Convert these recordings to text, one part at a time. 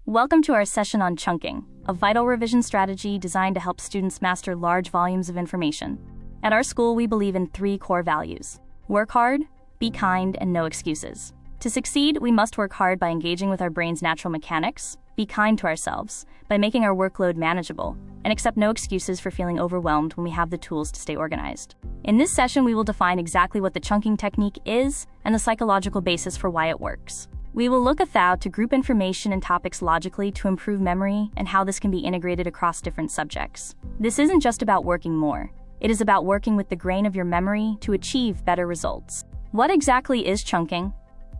Welcome to our session on chunking, a vital revision strategy designed to help students master large volumes of information. At our school, we believe in 3 core values: work hard, be kind, and no excuses. To succeed, we must work hard by engaging with our brain's natural mechanics, be kind to ourselves by making our workload manageable, and accept no excuses for feeling overwhelmed when we have the tools to stay organized. In this session, we will define exactly what the chunking technique is and the psychological basis for why it works. We will look at to group information and topics logically to improve memory and how this can be integrated across different subjects. This isn't just about working more. It is about working with the grain of your memory to achieve better results. What exactly is chunking?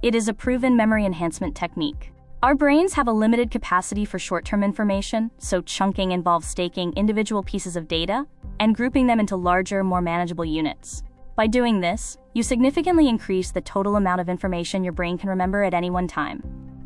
It is a proven memory enhancement technique. Our brains have a limited capacity for short-term information, so chunking involves staking individual pieces of data and grouping them into larger, more manageable units. By doing this, you significantly increase the total amount of information your brain can remember at any one time.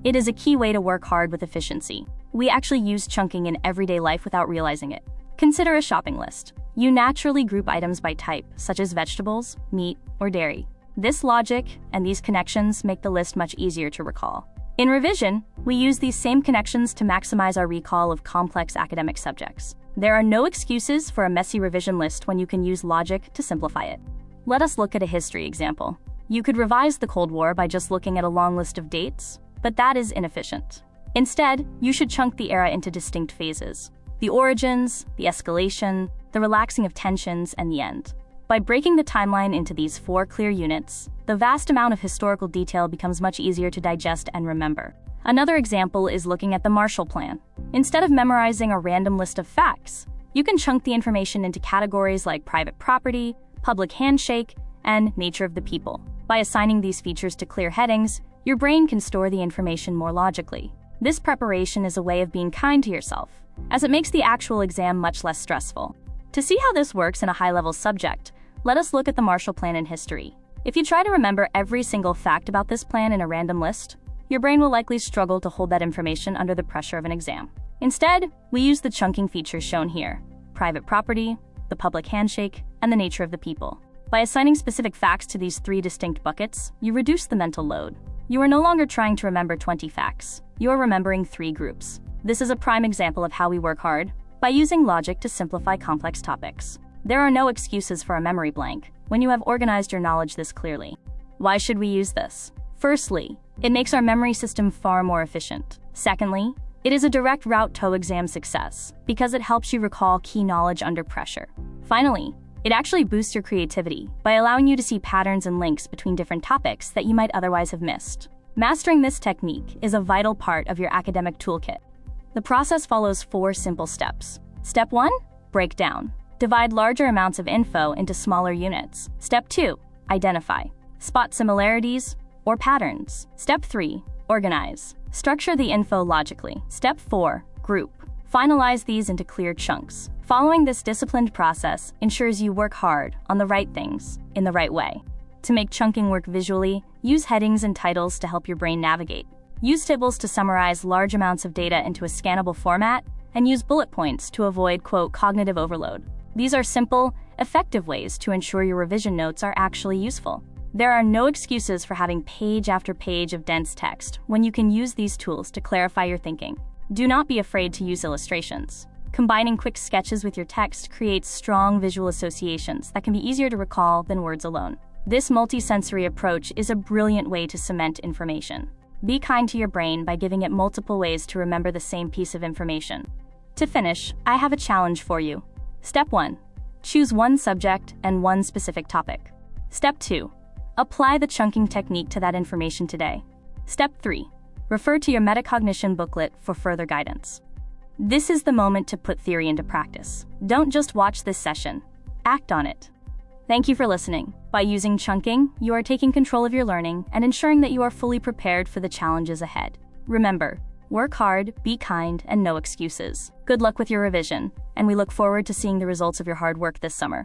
It is a key way to work hard with efficiency. We actually use chunking in everyday life without realizing it. Consider a shopping list. You naturally group items by type, such as vegetables, meat, or dairy. This logic and these connections make the list much easier to recall. In revision, we use these same connections to maximize our recall of complex academic subjects. There are no excuses for a messy revision list when you can use logic to simplify it. Let us look at a history example. You could revise the Cold War by just looking at a long list of dates, but that is inefficient. Instead, you should chunk the era into distinct phases: the origins, the escalation, the relaxing of tensions, and the end. By breaking the timeline into these 4 clear units, the vast amount of historical detail becomes much easier to digest and remember. Another example is looking at the Marshall Plan. Instead of memorizing a random list of facts, you can chunk the information into categories like private property, public handshake, and nature of the people. By assigning these features to clear headings, your brain can store the information more logically. This preparation is a way of being kind to yourself, as it makes the actual exam much less stressful. To see how this works in a high-level subject, let us look at the Marshall Plan in history. If you try to remember every single fact about this plan in a random list, your brain will likely struggle to hold that information under the pressure of an exam. Instead, we use the chunking features shown here: private property, the public handshake, and the nature of the people. By assigning specific facts to these 3 distinct buckets, you reduce the mental load. You are no longer trying to remember 20 facts. You are remembering 3 groups. This is a prime example of how we work hard by using logic to simplify complex topics. There are no excuses for a memory blank when you have organized your knowledge this clearly. Why should we use this? Firstly, it makes our memory system far more efficient. Secondly, it is a direct route to exam success because it helps you recall key knowledge under pressure. Finally, it actually boosts your creativity by allowing you to see patterns and links between different topics that you might otherwise have missed. Mastering this technique is a vital part of your academic toolkit. The process follows 4 simple steps. Step 1, break down. Divide larger amounts of info into smaller units. Step 2, identify. Spot similarities or patterns. Step 3, organize. Structure the info logically. Step 4, group. Finalize these into clear chunks. Following this disciplined process ensures you work hard on the right things in the right way. To make chunking work visually, use headings and titles to help your brain navigate. Use tables to summarize large amounts of data into a scannable format, and use bullet points to avoid, quote, cognitive overload. These are simple, effective ways to ensure your revision notes are actually useful. There are no excuses for having page after page of dense text when you can use these tools to clarify your thinking. Do not be afraid to use illustrations. Combining quick sketches with your text creates strong visual associations that can be easier to recall than words alone. This multisensory approach is a brilliant way to cement information. Be kind to your brain by giving it multiple ways to remember the same piece of information. To finish, I have a challenge for you. Step 1, choose one subject and one specific topic. Step 2, apply the chunking technique to that information today. Step 3, refer to your metacognition booklet for further guidance. This is the moment to put theory into practice. Don't just watch this session, act on it. Thank you for listening. By using chunking, you are taking control of your learning and ensuring that you are fully prepared for the challenges ahead. Remember, work hard, be kind, and no excuses. Good luck with your revision, and we look forward to seeing the results of your hard work this summer.